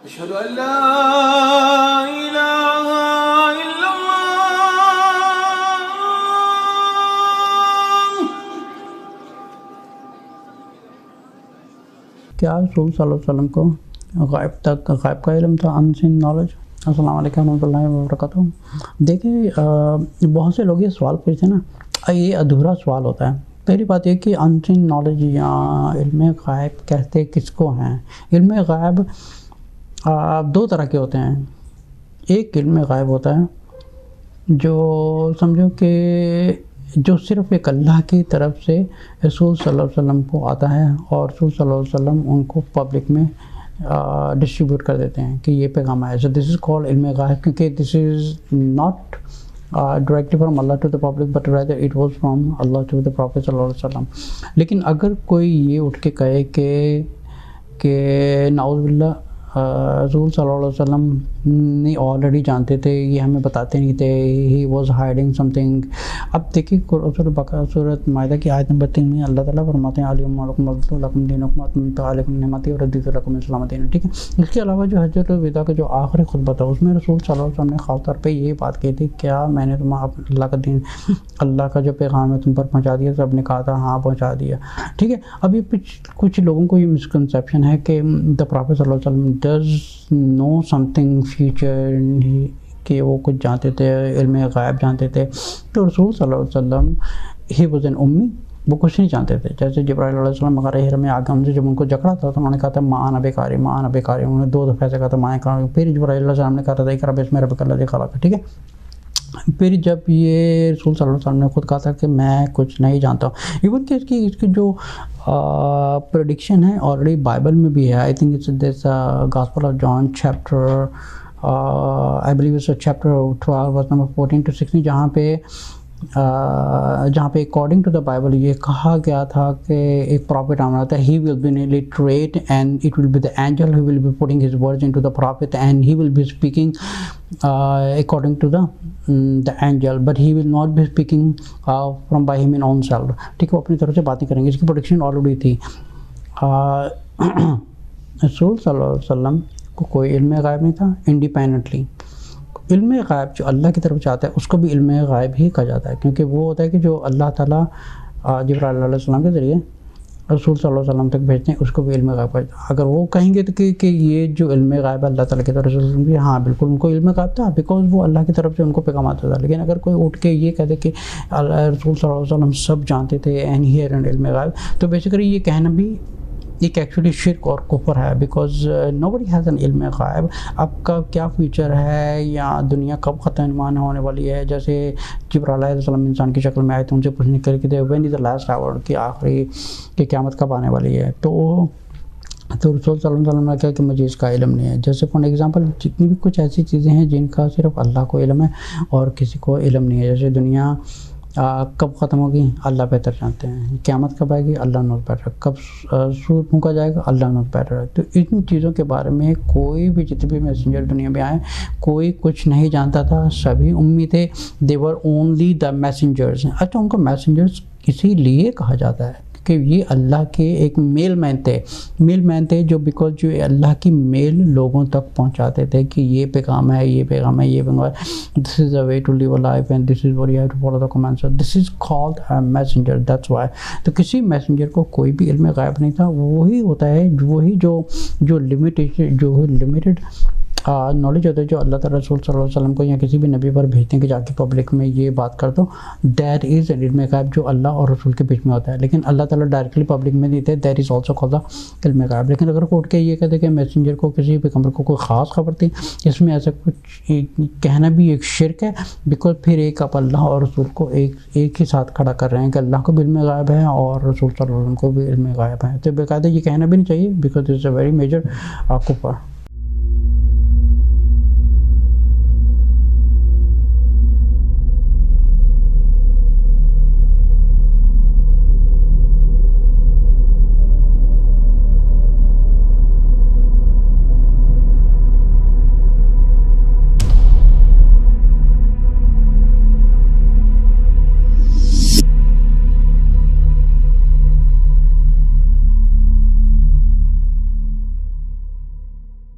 أشهد أن لا إله إلا الله. کیا رسول صلی اللہ علیہ وسلم کو غائب کا علم تھا، انسین نالج؟ السلام علیکم ورحمۃ اللہ وبرکاتہ. دیکھیں بہت سے لوگ یہ سوال پوچھتے ہیں نا، یہ ادھورا سوال ہوتا ہے. پہلی بات یہ کہ انسین نالج یا علم غائب کہتے کس کو ہیں؟ علم غائب دو طرح کے ہوتے ہیں. ایک علم غائب ہوتا ہے جو سمجھو کہ جو صرف ایک اللہ کی طرف سے رسول صلی اللہ علیہ وسلم کو آتا ہے، اور رسول صلی اللہ علیہ وسلم ان کو پبلک میں ڈسٹریبیوٹ کر دیتے ہیں کہ یہ پیغام ہے. سو دس از کالڈ علم غائب، کیونکہ this is not directly from Allah to the public but rather it was from Allah to the Prophet صلی اللہ علیہ وسلم. لیکن اگر کوئی یہ اٹھ کے کہے کہ نعوذ باللہ رسول صلی اللہ علیہ وسلم نے آلریڈی جانتے تھے، یہ ہمیں بتاتے نہیں تھے، he was hiding some thing. اب دیکھیے سورۃ مائدہ کی آیت نمبر 3 میں اللہ تعالیٰ فرماتے ہیں علیہم علیکم لکم دینکم اتممت علیکم نعمتی ورضیت لکم الاسلام دینا. ٹھیک ہے. اس کے علاوہ جو حجۃ الوداع کا جو آخری خطبہ تھا اس میں رسول صلی اللہ علیہ وسلم نے خاص طور پہ یہ بات کی تھی، کیا میں نے تمہیں اللہ کا دین، اللہ کا جو پیغام ہے تم پر پہنچا دیا؟ سب نے کہا تھا ہاں پہنچا دیا. ٹھیک ہے. اب یہ کچھ لوگوں کو یہ مسکنسیپشن ہے کہ دا پروفیٹ صلی اللہ علیہ وسلم does know something future, کہ وہ کچھ جانتے تھے، علم غائب جانتے تھے. تو رسول صلی اللہ علیہ وسلم ہی واز این امی، وہ کچھ نہیں جانتے تھے. جیسے جبرائیل علیہ السلام غار حرا میں آگے ان سے جب ان کو جکڑا تھا تو انہوں نے کہا تھا ماں انا بیکاری، ماں انا بیکاری. انہوں نے 2 دفعہ سے کہا تھا ماں کہا. پھر جبرائیل علیہ السلام نے کہا تھا اقرأ باسم ربک الذی خلق. ٹھیک ہے. پھر جب یہ رسول صلی اللہ علیہ وسلم نے خود کہا تھا کہ میں کچھ نہیں جانتا ہوں، ایون کہ اس کی جو پریڈکشن ہے آلریڈی بائبل میں بھی ہے. I think it's this gospel of John chapter I believe it's chapter 12 verse number 14 to 16، جہاں پہ اکارڈنگ ٹو دا بائبل یہ کہا گیا تھا کہ ایک پرافٹ آنا تھا، he will be literate and it will be the angel who will be putting his words into the prophet and he will be speaking according to the angel but he will not be speaking from by him in own self. ٹھیک ہے. وہ اپنی طرف سے باتیں کریں گے. اس کی پروڈکشن آلریڈی تھی. رسول صلی اللہ علیہ وسلم کو کوئی علم غائب نہیں تھا. انڈیپینڈنٹلی علم غائب جو اللہ کی طرف سے آتا ہے اس کو بھی علم غائب ہی کہا جاتا ہے، کیونکہ وہ ہوتا ہے کہ جو اللہ تعالیٰ جبرائیل علیہ السلام کے ذریعے رسول صلی اللہ علیہ وسلم تک بھیجتے ہیں، اس کو بھی علم غائب کہا جاتا ہے. اگر وہ کہیں گے تو کہ یہ جو علم غائب ہے اللہ تعالیٰ کی طرف سے، ہاں بالکل ان کو علم غائب تھا بیکاز وہ اللہ کی طرف سے ان کو پیغام آتا تھا. لیکن اگر کوئی اٹھ کے یہ کہہ دے کہ رسول صلی اللہ علیہ وسلم سب جانتے تھے اینڈ ہیئر اینڈ علم غائب، تو بیسیکلی یہ کہنا بھی ایک ایکچولی شرک اور کفر ہے، because nobody has an علم غائب. اب کا کیا فیوچر ہے یا دنیا کب ختم ہونے والی ہے، جیسے جبرائیل علیہ السلام انسان کی شکل میں آئے تھے، ان سے پوچھنے کے لیے وین از دا لاسٹ آور، کہ آخری کہ قیامت کب آنے والی ہے. تو رسول صلی اللہ علیہ وسلم نے کہا کہ مجھے اس کا علم نہیں ہے. جیسے فار ایگزامپل جتنی بھی کچھ ایسی چیزیں ہیں جن کا صرف اللہ کو علم ہے اور کسی کو علم نہیں ہے. جیسے دنیا کب ختم ہوگی اللہ بہتر جانتے ہیں، قیامت کب آئے گی اللہ نوز بیٹر، کب سور پھونکا جائے گا اللہ نوز بیٹر. تو ان چیزوں کے بارے میں کوئی بھی جتنے بھی میسنجر دنیا میں آئے کوئی کچھ نہیں جانتا تھا، سبھی امی تھے. دے ور اونلی دا میسنجرز. اچھا ان کو میسنجرز اسی لیے کہا جاتا ہے کہ یہ اللہ کے ایک میل مین تھے جو بیکاز جو اللہ کی میل لوگوں تک پہنچاتے تھے کہ یہ پیغام ہے، یہ پیغام ہے، یہ پیغام ہے. This is a way to live a life and this is what you have to follow the commands. This is called a messenger, that's why. تو کسی میسنجر کو کوئی بھی علم غائب نہیں تھا. وہی ہوتا ہے، وہی جو لمیٹڈ نالج ہوتا ہے جو اللہ تعالیٰ رسول صلی اللہ علیہ وسلم کو یا کسی بھی نبی پر بھیجتے ہیں کہ جا کے پبلک میں یہ بات کر دو. دیٹ از علم غائب جو اللہ اور رسول کے بیچ میں ہوتا ہے. لیکن اللہ تعالیٰ ڈائریکٹلی پبلک میں دیتے ہیں. دیٹ از آلسو کالڈ علم غائب. لیکن اگر کوئی اٹھ کے یہ کہتے کہ میسنجر کو کسی پیغمبر کو کوئی خاص خبر تھی، اس میں ایسا کچھ کہنا بھی ایک شرک ہے، بیکاز پھر ایک آپ اللہ اور رسول کو ایک ہی ساتھ کھڑا کر رہے ہیں کہ اللہ کو بھی علم غائب ہے اور رسول صلی اللہ علیہ وسلم کو بھی علم غائب ہے. تو باقاعدہ یہ کہنا بھی نہیں چاہیے because it's a very major کفر.